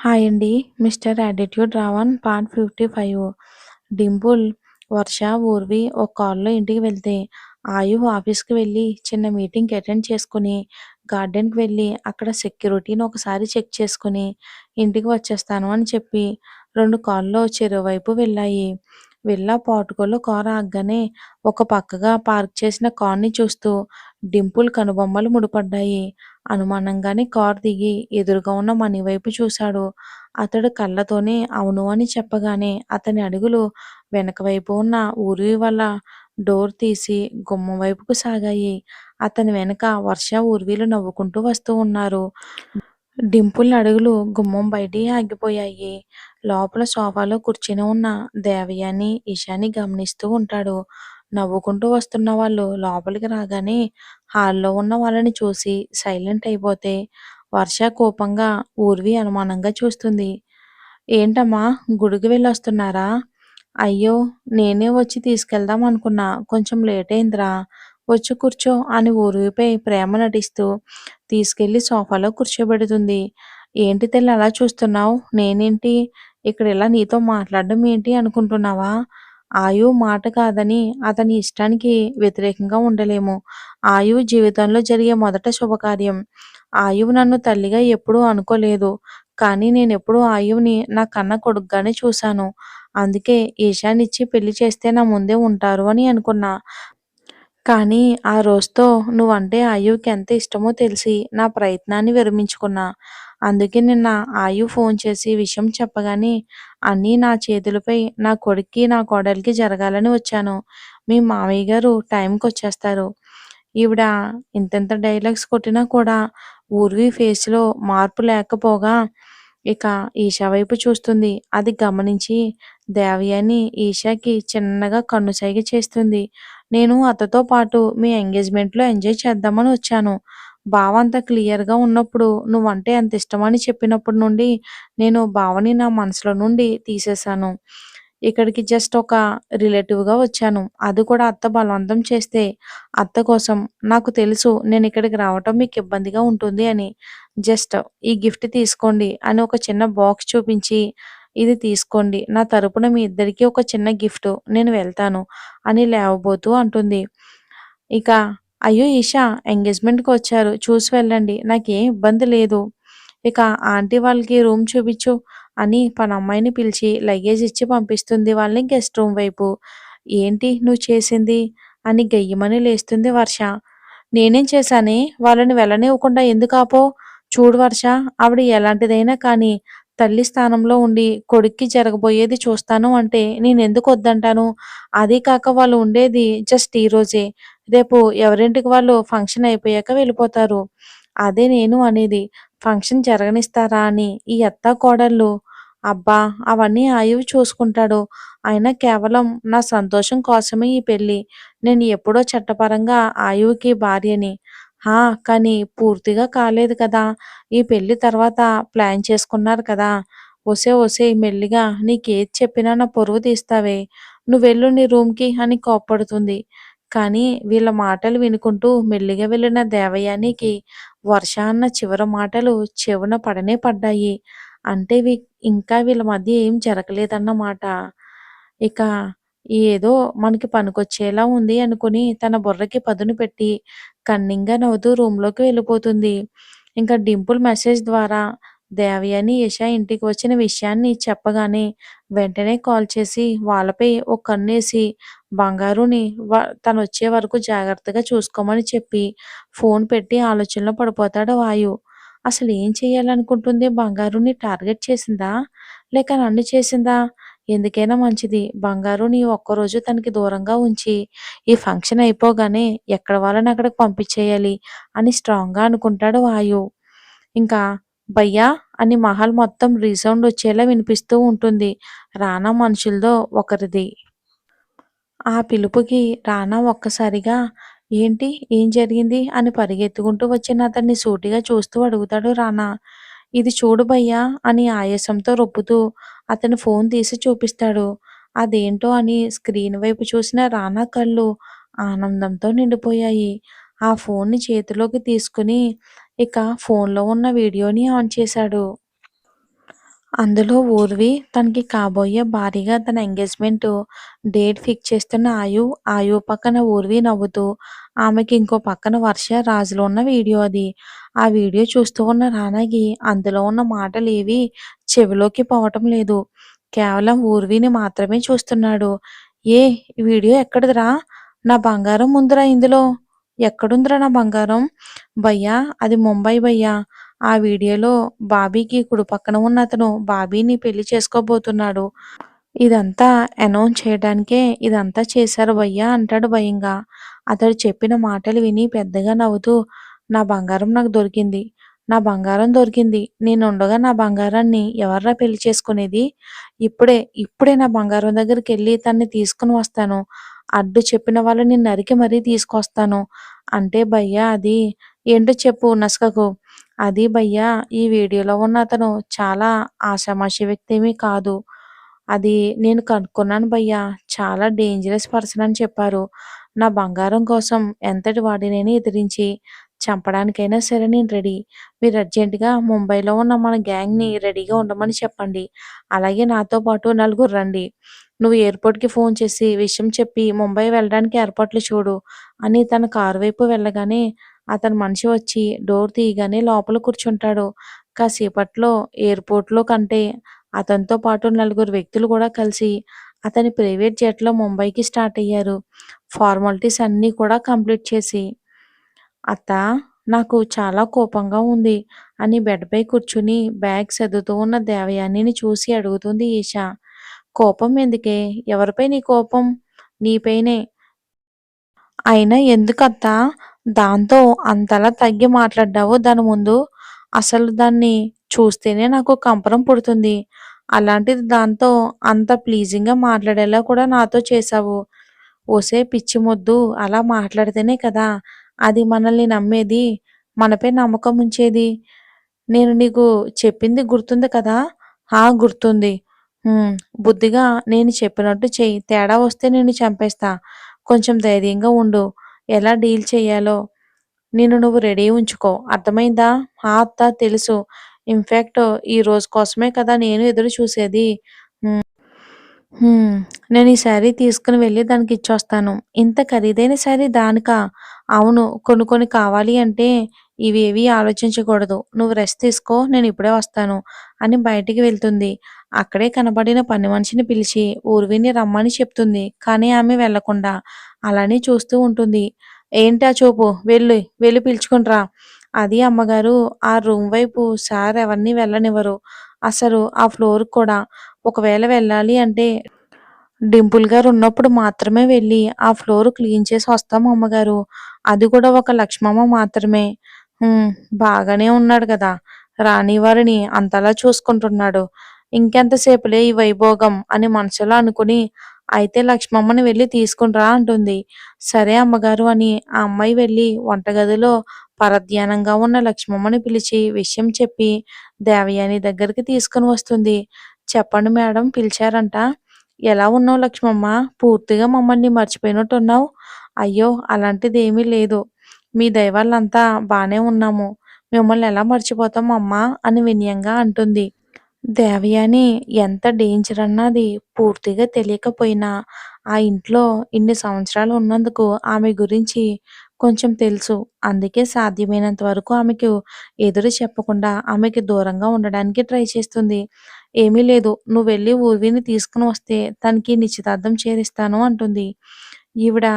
Hi అండి. 'Mister attitude Ravan' part 55. Dimple, Varsha, Urvi ఒక కారులో ఇంటికి వెళ్తే, ఆయు ఆఫీస్‌కి వెళ్ళి చిన్న మీటింగ్ అటెండ్ చేసుకొని, గార్డెన్‌కి వెళ్ళి అక్కడ సెక్యూరిటీని ఒకసారి చెక్ చేసుకొని, ఇంటికి వచ్చేస్తాను అని చెప్పి 2 కార్లు చెరోవైపు వెళ్ళాయి. విల్లా పోర్టికోలో కారు ఆగగానే ఒక పక్కగా పార్క్ చేసిన కార్‌ని చూస్తూ డింపుల్ కనుబొమ్మలు ముడిపడ్డాయి. అనుమానంగానే కారు దిగి ఎదురుగా ఉన్న మనీ వైపు చూశాడు. అతడు కళ్ళతోనే అవును అని చెప్పగానే అతని అడుగులు వెనక వైపు ఉన్న ఊర్వి వాళ్ళ డోర్ తీసి గుమ్మం వైపుకు సాగాయి. అతని వెనక వర్ష, ఊర్వీలు నవ్వుకుంటూ వస్తూ ఉన్నారు. డింపుల్ అడుగులు గుమ్మం బయటే ఆగిపోయాయి. లోపల సోఫాలో కూర్చుని ఉన్న దేవయాని, ఇషాని గమనిస్తూ ఉంటాడు. నవ్వుకుంటూ వస్తున్న వాళ్ళు లోపలికి రాగానే హాల్‌లో ఉన్న వాళ్ళని చూసి సైలెంట్ అయిపోతే, వర్ష కోపంగా, ఊర్వి అనుమానంగా చూస్తుంది. ఏంటమ్మా, గుడికి వెళ్ళొస్తున్నారా? అయ్యో! నేనే వచ్చి తీసుకెళ్దాం అనుకున్నా. కొంచెం లేటయిందిరా. వచ్చి కూర్చో అని ఊర్విపై ప్రేమ నటిస్తూ తీసుకెళ్లి సోఫాలో కూర్చోబెడుతుంది. ఏంటి తల్లి అలా చూస్తున్నావ్? నేనేంటి ఇక్కడ ఇలా నీతో మాట్లాడడం ఏంటి అనుకుంటున్నావా? ఆయు మాట కాదని అతని ఇష్టానికి వ్యతిరేకంగా ఉండలేము. ఆయు జీవితంలో జరిగే మొదట శుభకార్యం. ఆయువు నన్ను తల్లిగా ఎప్పుడూ అనుకోలేదు. కానీ నేనెప్పుడూ ఆయువుని నా కన్న కొడుకుగానే చూశాను. అందుకే ఈశానిచ్చి పెళ్లి చేస్తే నా ముందే ఉంటారు అని అనుకున్నా. కానీ ఆ రోజుతో నువ్వంటే ఆయువుకి ఎంత ఇష్టమో తెలిసి నా ప్రయత్నాన్ని విరమించుకున్నా. అందుకే నిన్న ఆయు ఫోన్ చేసి విషయం చెప్పగానే అన్నీ నా చేతులపై నా కొడుక్కి, నా కోడలికి జరగాలని వచ్చాను. మీ మావయ్య గారు టైంకొచ్చేస్తారు. ఈవిడ ఇంతింత డైలాగ్స్ కొట్టినా కూడా ఊర్వి ఫేస్‌లో మార్పు లేకపోగా ఇక ఈషా వైపు చూస్తుంది. అది గమనించి దేవయాని ఈషాకి చిన్నగా కన్నుసైగ చేస్తుంది. నేను అత్తతో పాటు మీ ఎంగేజ్‌మెంట్‌లో ఎంజాయ్ చేద్దామని వచ్చాను. బావ అంత క్లియర్‌గా ఉన్నప్పుడు నువ్వంటే అంత ఇష్టమని చెప్పినప్పటి నుండి నేను బావని నా మనసులో నుండి తీసేశాను. ఇక్కడికి జస్ట్ ఒక రిలేటివ్‌గా వచ్చాను. అది కూడా అత్త బలవంతం చేస్తే. అత్త కోసం. నాకు తెలుసు నేనిక్కడికి రావటం మీకు ఇబ్బందిగా ఉంటుంది అని. జస్ట్ ఈ గిఫ్ట్ తీసుకోండి అని ఒక చిన్న బాక్స్ చూపించి, ఇది తీసుకోండి. నా తరపున మీ ఇద్దరికీ ఒక చిన్న గిఫ్టు. నేను వెళ్తాను అని లేవబోతూ అంటుంది. ఇక అయ్యో! ఈషా ఎంగేజ్‌మెంట్‌కొచ్చారు. చూసి వెళ్ళండి. నాకేం ఇబ్బంది లేదు. ఇక ఆంటీ వాళ్ళకి రూమ్ చూపించు అని పనమ్మాయిని పిలిచి లగేజ్ ఇచ్చి పంపిస్తుంది వాళ్ళని గెస్ట్ రూమ్ వైపు. ఏంటి నువ్వు చేసింది? అని గయ్యమని లేస్తుంది వర్ష. నేనేం చేశానే? వాళ్ళని వెళ్ళనివ్వకుండా ఎందుకు ఆపావు? చూడు వర్ష, ఆవిడ ఎలాంటిదైనా కానీ తల్లి స్థానంలో ఉండి కొడుక్కి జరగబోయేది చూస్తాను అంటే నేనెందుకు వద్దంటాను? అదీ కాక వాళ్ళు ఉండేది జస్ట్ ఈరోజే. రేపు ఎవరింటికి వాళ్ళు ఫంక్షన్ అయిపోయాక వెళ్ళిపోతారు. అదే నేను అనేది. ఫంక్షన్ జరగనిస్తారా అని. ఈ అత్తాకోడళ్ళు అబ్బా! అవన్నీ ఆయువు చూసుకుంటాడు. అయినా కేవలం నా సంతోషం కోసమే ఈ పెళ్లి. నేను ఎప్పుడో చట్టపరంగా ఆయువుకి భార్యని. హా! కానీ పూర్తిగా కాలేదు కదా! ఈ పెళ్లి తర్వాత ప్లాన్ చేసుకున్నారు కదా! ఒసేయ్ మెల్లిగా నీకేది చెప్పినా నా పరువు తీస్తావే. నువ్వెళ్ళు నీ రూమ్‌కి అని కోప్పడుతుంది. కానీ వీళ్ళ మాటలు వినుకుంటూ మెల్లిగా వెళ్ళిన దేవయానికి వర్ష అన్న చివరి మాటలు చెవున పడనే పడ్డాయి. అంటే ఇంకా వీళ్ళ మధ్య ఏం జరగలేదన్నమాట. ఇక ఏదో మనకి పనికొచ్చేలా ఉంది అనుకుని తన బుర్రకి పదును పెట్టి కన్నింగా నవ్వుతూ రూమ్‌లోకి వెళ్ళిపోతుంది. ఇంకా డింపుల్ మెసేజ్ ద్వారా దేవయాని, ఇషా ఇంటికి వచ్చిన విషయాన్ని చెప్పగానే వెంటనే కాల్ చేసి వాళ్ళపై ఓ కన్నేసి బంగారుని తనొచ్చే వరకు జాగ్రత్తగా చూసుకోమని చెప్పి ఫోన్ పెట్టి ఆలోచనలో పడిపోతాడు వాయు. అసలేం చేయాలనుకుంటుంది? బంగారుని టార్గెట్ చేసిందా? లేక నన్ను చేసిందా? ఎందుకైనా మంచిది బంగారుని ఒక్కరోజు తనకి దూరంగా ఉంచి, ఈ ఫంక్షన్ అయిపోగానే ఎక్కడ వాళ్ళని అక్కడికి పంపించేయాలి అని స్ట్రాంగ్‌గా అనుకుంటాడు వాయు. ఇంకా భయ్యా అని మహల్ మొత్తం రీసౌండ్ వచ్చేలా వినిపిస్తూ ఉంటుంది. రానా మనుషులదో ఒకరిది. ఆ పిలుపుకి రానా ఒక్కసారిగా ఏంటి? ఏం జరిగింది? అని పరిగెత్తుకుంటూ వచ్చిన అతన్ని సూటిగా చూస్తూ అడుగుతాడు రానా. ఇది చూడు భయ్యా అని ఆయాసంతో రొప్పుతూ అతను ఫోన్ తీసి చూపిస్తాడు. అదేంటో అని స్క్రీన్ వైపు చూసిన రానా కళ్ళు ఆనందంతో నిండిపోయాయి. ఆ ఫోన్‌ని చేతిలోకి తీసుకుని ఇక ఫోన్‌లో ఉన్న వీడియోని ఆన్ చేశాడు. అందులో ఊర్వి తనకి కాబోయే భార్యగా తన ఎంగేజ్‌మెంట్ డేట్ ఫిక్స్ చేస్తున్న ఆయువు పక్కన ఊర్వి నవ్వుతూ, ఆమెకి ఇంకో పక్కన వర్ష రాజులో ఉన్న వీడియో అది. ఆ వీడియో చూస్తూ ఉన్న రానాకి అందులో ఉన్న మాటలేవి చెవిలోకి పోవటం లేదు. కేవలం ఊర్విని మాత్రమే చూస్తున్నాడు. "ఏ ఈ వీడియో ఎక్కడిదిరా? నా బంగారం ఉందిరా ఇందులో. ఎక్కడుందిరా నా బంగారం? భయ్యా అది ముంబై భయ్యా. ఆ వీడియోలో బాబీకి కుడి పక్కన ఉన్న అతను బాబీని పెళ్లి చేసుకోబోతున్నాడు. ఇదంతా అనౌన్స్ చేయడానికే ఇదంతా చేశారు భయ్యా అంటాడు భయంగా. అతడు చెప్పిన మాటలు విని పెద్దగా నవ్వుతూ, నా బంగారం నాకు దొరికింది. నా బంగారం దొరికింది. నేనుండగా నా బంగారాన్ని ఎవర్రా పెళ్లి చేసుకునేది? ఇప్పుడే నా బంగారం దగ్గరికెళ్ళి తన్ని తీసుకొని వస్తాను. అడ్డు చెప్పిన వాళ్ళని నరికి మరీ తీసుకొస్తాను. అంటే భయ్యా అది ఏంటో చెప్పు నసకకు. అది భయ్యా ఈ వీడియోలో ఉన్న అతను చాలా ఆషామాషీ వ్యక్తి ఏమీ కాదు. అది నేను కనుక్కున్నాను భయ్యా. చాలా డేంజరస్ పర్సన్ అని చెప్పారు. నా బంగారం కోసం ఎంతటి వాడినైనా ఎదిరించి చంపడానికైనా సరే నేను రెడీ. మీరు అర్జెంట్‌గా ముంబైలో ఉన్న మన గ్యాంగ్‌ని రెడీగా ఉండమని చెప్పండి. అలాగే నాతో పాటు నలుగురు రండి. నువ్వు ఎయిర్‌పోర్ట్‌కి ఫోన్ చేసి విషయం చెప్పి ముంబై వెళ్ళడానికి ఏర్పాట్లు చూడు అని తన కారు వైపు వెళ్ళగానే అతని మనిషి వచ్చి డోర్ తీయగానే లోపల కూర్చుంటాడు. కాసేపట్లో ఎయిర్‌పోర్ట్‌లో కంటే అతనితో పాటు నలుగురు వ్యక్తులు కూడా కలిసి అతని ప్రైవేట్ జెట్‌లో ముంబైకి స్టార్ట్ అయ్యారు. ఫార్మాలిటీస్ అన్నీ కూడా కంప్లీట్ చేసి. "అత్తా, నాకు చాలా కోపంగా ఉంది" అని బెడ్‌పై కూర్చుని బ్యాగ్ సర్దుతూ ఉన్న దేవయానిని చూసి అడుగుతుంది ఈష. "కోపం ఎందుకే? ఎవరిపై నీ కోపం?" "నీపైనే." అయినా ఎందుకత్తా దాంతో అంతలా తగ్గి మాట్లాడ్డావు దాని ముందు? అసలు దాన్ని చూస్తేనే నాకు కంపరం పుడుతుంది. అలాంటిది దాంతో అంత ప్లీజింగ్‌గా మాట్లాడేలా కూడా నాతో చేశావు. ఒసేయ్ పిచ్చి మొద్దు అలా మాట్లాడితేనే కదా అది మనల్ని నమ్మేది. మనపై నమ్మకం ఉంచేది. నేను నీకు చెప్పింది గుర్తుంది కదా? ఆ! గుర్తుంది. హ్మ్. బుద్ధిగా నేను చెప్పినట్టు చెయ్యి. తేడా వస్తే నిన్ను చంపేస్తా. కొంచెం ధైర్యంగా ఉండు. ఎలా డీల్ చెయ్యాలో నిన్ను నువ్వు రెడీ ఉంచుకో. అర్థమైందా? ఆ! అత్త తెలుసు. ఇన్‌ఫాక్ట్ ఈ రోజు కోసమే కదా నేను ఎదురు చూసేది. హ్మ్. హ్మ్. నేను ఈ శారీ తీసుకొని వెళ్లి దానికిచ్చొస్తాను. ఇంత ఖరీదైన శారీ దానికా? అవును. కొన్ని కొన్ని కావాలి అంటే ఇవేవీ ఆలోచించకూడదు. నువ్వు రెస్ట్ తీసుకో నేనిప్పుడే వస్తాను అని బయటికి వెళ్తుంది. అక్కడే కనబడిన పని మనిషిని పిలిచి ఊర్విని రమ్మని చెప్తుంది. కానీ ఆమె వెళ్ళకుండా అలానే చూస్తూ ఉంటుంది. ఏంటా చూపు? వెళ్లి పిలుచుకొని రా. అది అమ్మగారు ఆ రూమ్ వైపు సార్ ఎవరిని వెళ్ళనివ్వరు. అసలు ఆ ఫ్లోర్‌కి కూడా. ఒకవేళ వెళ్ళాలి అంటే డింపుల్ గారున్నప్పుడు మాత్రమే వెళ్లి ఆ ఫ్లోర్ క్లీన్ చేసి వస్తాం అమ్మగారు. అది కూడా ఒక లక్ష్మమ్మ మాత్రమే. హ్మ్. బాగానే ఉన్నాడు గదా! రానివారిని అంతలా చూసుకుంటున్నాడు. ఇంకెంతసేపులే ఈ వైభోగం అని మనసులో అనుకుని, అయితే లక్ష్మమ్మని వెళ్లి తీసుకొని రా అంటుంది. సరే అమ్మగారు అని ఆ అమ్మాయి వెళ్లి వంటగదిలో పరధ్యానంగా ఉన్న లక్ష్మమ్మని పిలిచి విషయం చెప్పి దేవయాని దగ్గరికి తీసుకొని వస్తుంది. చెప్పండి మేడం పిలిచారంట. ఎలా ఉన్నావు లక్ష్మమ్మ? పూర్తిగా మమ్మల్ని మర్చిపోయినట్టున్నావు. అయ్యో! అలాంటిదేమీ లేదు. మీ దయ వల్ల అంతా బానే ఉన్నాము. మిమ్మల్ని ఎలా మర్చిపోతాం అమ్మా అని వినయంగా అంటుంది. దేవయాని ఎంత డేంజర్ అన్నది పూర్తిగా తెలియకపోయినా, ఆ ఇంట్లో ఇన్ని సంవత్సరాలు ఉన్నందుకు ఆమె గురించి కొంచెం తెలుసు. అందుకే సాధ్యమైనంత వరకు ఆమెకు ఎదురు చెప్పకుండా ఆమెకి దూరంగా ఉండడానికి ట్రై చేస్తుంది. "ఏమీ లేదు. నువ్వెళ్ళి ఊర్విని తీసుకొని వస్తే తనకి నిశ్చితార్థం చేరిస్తాను" అంటుంది. ఈవిడ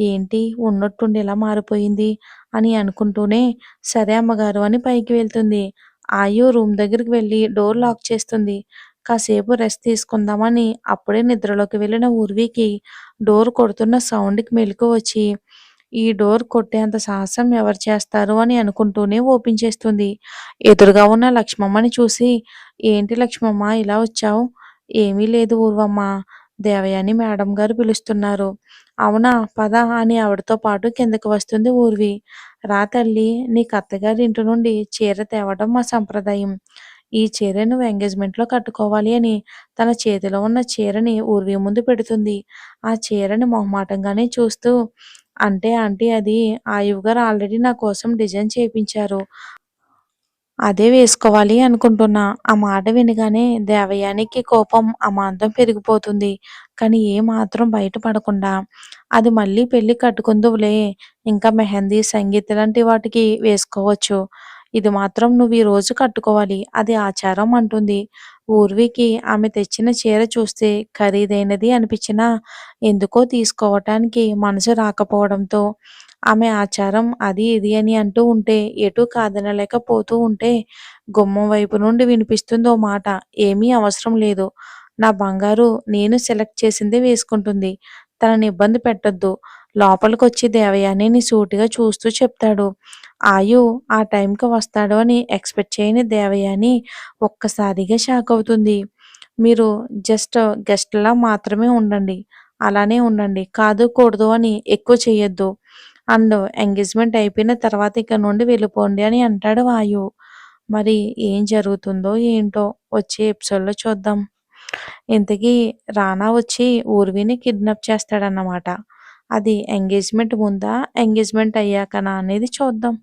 ఏంటి ఉన్నట్టుండి ఇలా మారిపోయింది అని అనుకుంటూనే, "సరే అమ్మగారు" అని పైకి వెళ్తుంది. ఆయు రూమ్ దగ్గరికి వెళ్లి డోర్ లాక్ చేస్తుంది. కాసేపు రెస్ట్ తీసుకుందామని అప్పుడే నిద్రలోకి వెళ్ళిన ఊర్వికి డోర్ కొడుతున్న సౌండ్‌కి మెలుకువ వచ్చి, ఈ డోర్ కొట్టేంత సాహసం ఎవరు చేస్తారు అని అనుకుంటూనే ఓపెన్ చేస్తుంది. ఎదురుగా ఉన్న లక్ష్మమ్మని చూసి, "ఏంటి లక్ష్మమ్మ ఇలా వచ్చావు?" "ఏమీ లేదు ఊర్వమ్మ. దేవయాని మేడం గారు పిలుస్తున్నారు." "అవునా పద" అని ఆవిడతో పాటు కిందకి వస్తుంది ఊర్వి. "రా తల్లి నీకు అత్తగారి ఇంటి నుండి చీర తేవడం మా సంప్రదాయం. ఈ చీర నువ్వు ఎంగేజ్‌మెంట్‌లో కట్టుకోవాలి" అని తన చేతిలో ఉన్న చీరని ఊర్వి ముందు పెడుతుంది. ఆ చీరని మొహమాటంగానే చూస్తూ, "అంటే ఆంటీ అది ఆయువు గారు ఆల్రెడీ నా కోసం డిజైన్ చేపించారు. అదే వేసుకోవాలి అనుకుంటున్నా. ఆ మాట వినగానే దేవయానికి కోపం అమాంతం పెరిగిపోతుంది. కానీ ఏమాత్రం బయట పడకుండా, అది మళ్ళీ పెళ్లి కట్టుకుందువులే, ఇంకా మెహందీ, సంగీత్ లాంటి వాటికి వేసుకోవచ్చు. ఇది మాత్రం నువ్వు ఈరోజు కట్టుకోవాలి. అది ఆచారం అంటుంది. ఊర్వికి ఆమె తెచ్చిన చీర చూస్తే ఖరీదైనది అనిపించినా ఎందుకో తీసుకోవటానికి మనసు రాకపోవడంతో ఆమె ఆచారం అది ఇది అని అంటూ ఉంటే ఎటూ కాదనలేకపోతూ ఉంటే గుమ్మం వైపు నుండి వినిపిస్తుంది ఓ మాట. "ఏమీ అవసరం లేదు. నా బంగారు నేను సెలెక్ట్ చేసిందే వేసుకుంటుంది. తనని ఇబ్బంది పెట్టొద్దు." లోపలికొచ్చి దేవయానిని సూటిగా చూస్తూ చెప్తాడు. ఆయు ఆ టైంకి వస్తాడు అని ఎక్స్‌పెక్ట్ చేయని దేవయాని ఒక్కసారిగా షాక్ అవుతుంది. "మీరు జస్ట్ గెస్ట్‌లా మాత్రమే ఉండండి. అలానే ఉండండి. కాదు, కూడదు అని ఎక్కువ చెయ్యొద్దు. అండ్ ఎంగేజ్‌మెంట్ అయిపోయిన తర్వాత ఇక నుండి వెళ్ళిపోండి" అని అంటాడు వాయు. మరి ఏం జరుగుతుందో ఏంటో వచ్చే ఎపిసోడ్‌లో చూద్దాం. ఇంతకీ రానా వచ్చి ఊర్విని కిడ్నాప్ చేస్తాడన్నమాట. అది ఎంగేజ్‌మెంట్ ముందా? ఎంగేజ్‌మెంట్ అయ్యాకనా అనేది చూద్దాం.